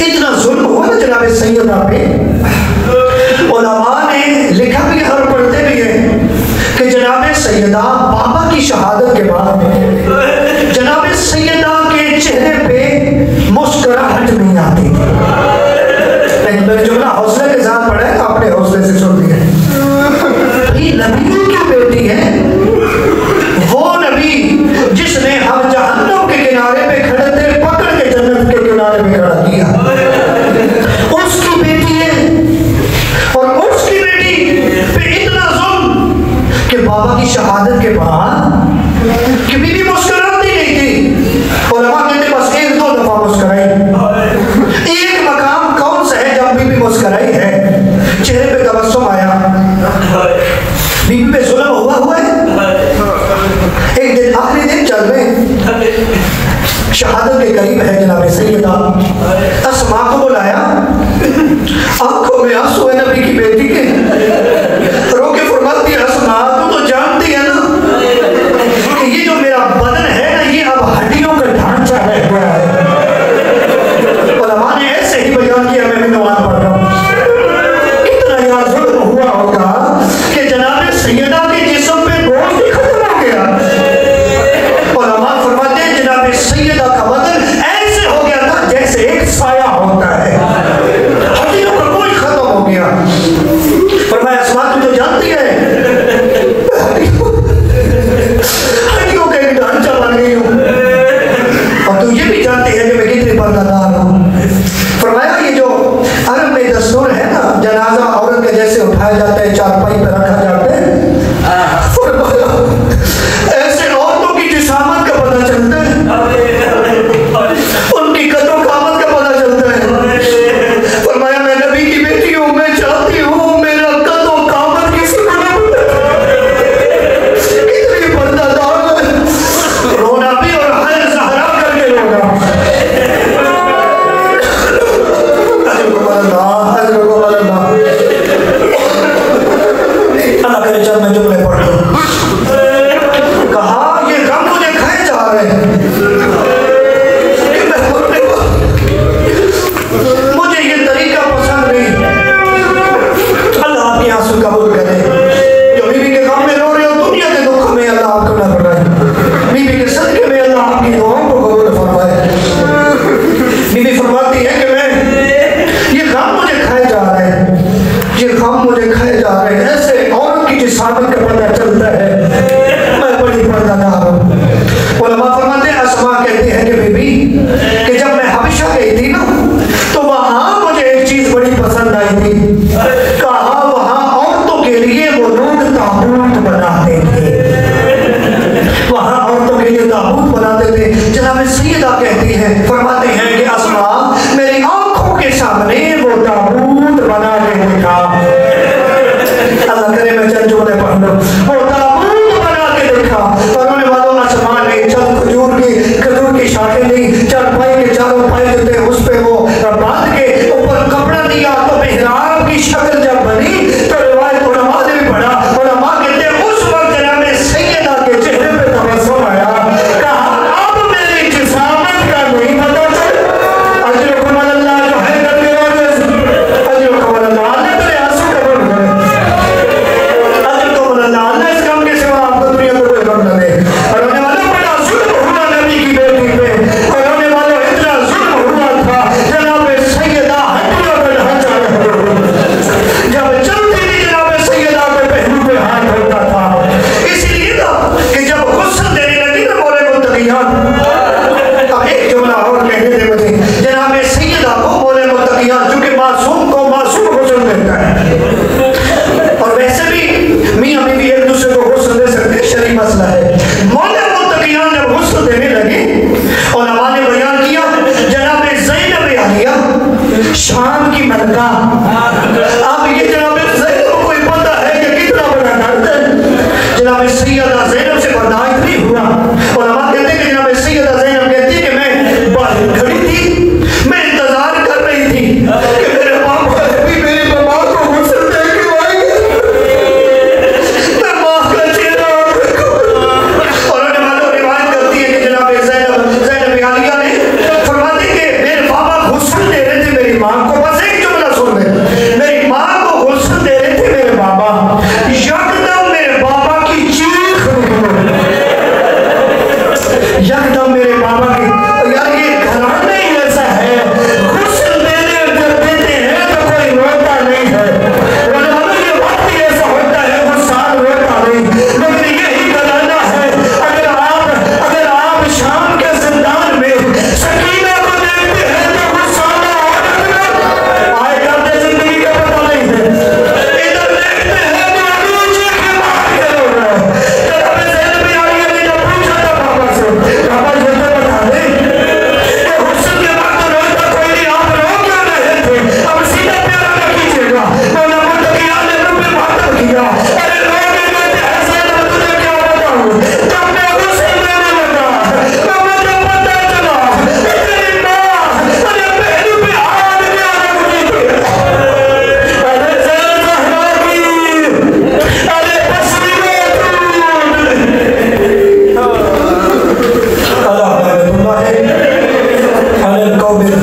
इतना जुल्म हुआ ना जनाब सैयदा पे, उलमा ने लिखा भी है और पढ़ते भी हैं कि जनाब सैयदा बाबा की शहादत के बाद जनाब सैयदा के चेहरे पे मुस्कुराहट नहीं आती। लेकिन मैंने जुमला हौसले के साथ पढ़ा है, अपने हौसले से सुन दिया। नबी की बेटी है वो नबी जिसने हम जहन्नम के किनारे पे खड़े थे पकड़ के जन्नत के किनारे पे खड़ा किया, उसकी बेटी है। और उसकी बेटी पे इतना जुल्म कि बाबा की शहादत के बाद कि बीबी मुस्कुराती नहीं थी। और अम्मा कहते बस एक दो दफा मुस्कुराई। एक मकाम कौन सा है जब बीबी मुस्कुराई है, चेहरे पे तबस्सुम आया, बीबी पे जुल्म हुआ है। एक दिन आखिरी दिन चल रहे, शहादत के करीब है जनाब सैयदा, अस्मा को बुलाया, आंखों में आंसू है नबी की बेटी के, रो के फरमाती है अस्मा तू तो जानती है ना कि ये जो मेरा बदन है ना ये अब हड्डियों का ढांचा है। उलमा ने ऐसे ही बयान किया, मैं भी नमाज पढ़ रहा हूँ। इतना याद जुल्म हुआ होगा कि जनाब सैयदा के जिस्म पे गोश्त ही खत्म हो गया। उलमा फरमाते हैं जनाब सैयदा का बदन ऐसे हो गया था जैसे एक साया होता है, हड्डियों का कोई खत्म हो गया। फरमाया अस्मा तू तो जानती है हड्डियों का एक ढांचा बन गई हूँ, और तू ये भी जानती है कि मैं कितनी पर्दादार हूँ। फरमाया ये जो अरब में दस्तूर है ना, जनाजा औरत के जैसे उठाया जाता है, चारपाई पर रखा जाता है, ऐसे औरतों की जिसामत का पता चलता है, उनकी कदर कामत का पता चलता है। फरमाया मैं नबी की बेटी हूँ, मैं चाहती हूँ मेरा कदर कामत किसी को न कितनी पर्दादार है, रोना भी और हर सहारा करके रोना। अल्लाह करे जब मैं जुमले पढ़ लूं, कहा ये गम मुझे खाए जा रहे हैं, मुझे ये तरीका पसंद नहीं। अल्लाह अपनी आंसू कबूल करे। जो बीबी के गम में रो रहे हो, दुनिया के दुख में अल्लाह आपको न बढ़ाए, बीबी के सदके में अल्लाह आपकी दुआओं को कबूल फरमाए। बीबी फरमाती है कि मैं ये गम मुझे खाए जा रहे हैं, ये गम मुझे खाए जा रहे हैं, ऐसे औरत की जिसामत का पता चलता है, मैं बड़ी पर्दादार हूँ। उलमा फरमाते हैं अस्मा कहती है कि बीबी कि जब मैं हबशा गई थी ना तो वहां मुझे एक चीज बड़ी पसंद आई थी, कहा वहां औरतों के लिए वो लोग ताबूत बनाते थे, वहां औरतों के लिए ताबूत बनाते थे। जनाब सैयदा कहती है, फरमाते हैं कि अस्मा मेरी आंखों के सामने वो ताबूत बना के देखा। अल्लाह करे मैं चल जुमले पढ़ लूं, वो ताबूत बना के देखा। और उन्हें मालूम आसमान नहीं, चल खजूर की शाखें नहीं, चल पाई के चारों पाए देते उस पे वो बांध के ऊपर कपड़ा दिया, तो मेहराब की शक्ल जब बनी तो रिवायत उलमा ने भी पढ़ा, उलमा कहते हैं उस वक्त जनाब सैयदा के चेहरे पे तबस्सुम आया, कहा अब मेरी जिसामत का नहीं पता चल, अजरुकुम अल्लाह जो है करके अजरुकुम अल्लाह अल्लाह तेरे आंसू कबूल करे, अजरुकुम अल्लाह अल्लाह इस काम के सिवा आपको दुनिया को कोई गम न दे। और होने वाला बड़ा जुल्म हुआ नबी की बेटी पे, और होने वाला इतना जुल्म हुआ था जनाब सैयदा हड्डियों पे ढांचा जब चलती थी जनाब सैयदा पे पहलू पे हाथ होता था। इसलिए ना कि जब गुस्सा देने लगी ना बोले मुत्तकियान, अब एक जुमला और कहने दे मुझे, जनाब सैयदा को बोले मुत्तकियान, क्योंकि मासूम को मासूम हुस्न देता है, और वैसे भी मियां बीवी एक दूसरे को हुस्न दे सकते हैं, शरीफ मसला है। मौला मुत्तकियान जब हुस्न देने लगे, उलमा ने बयान किया जनाब ज़ैनब आलिया शाम की मलका, अब ये जनाब ज़ैनब को कोई पता है कि कितना बड़ा दर्द है, जनाब सैयदा ज़ैनब से बर्दाश्त नहीं हुआ। उलमा कहते हैं कि जनाब सैयदा ज़ैनब कहती है कि मैं बाहर खड़ी थी, मैं इंतजार कर रही थी कि मेरे बाप भी मेरी मां को हुस्न दे के आएंगे, मैं मां का चेहरा और उन्हें मालूम रिवायत करती है कि जनाब ज़ैनब आलिया ने फरमाती कि मेरे बाबा हुस्न दे रहे थे कहो मेरे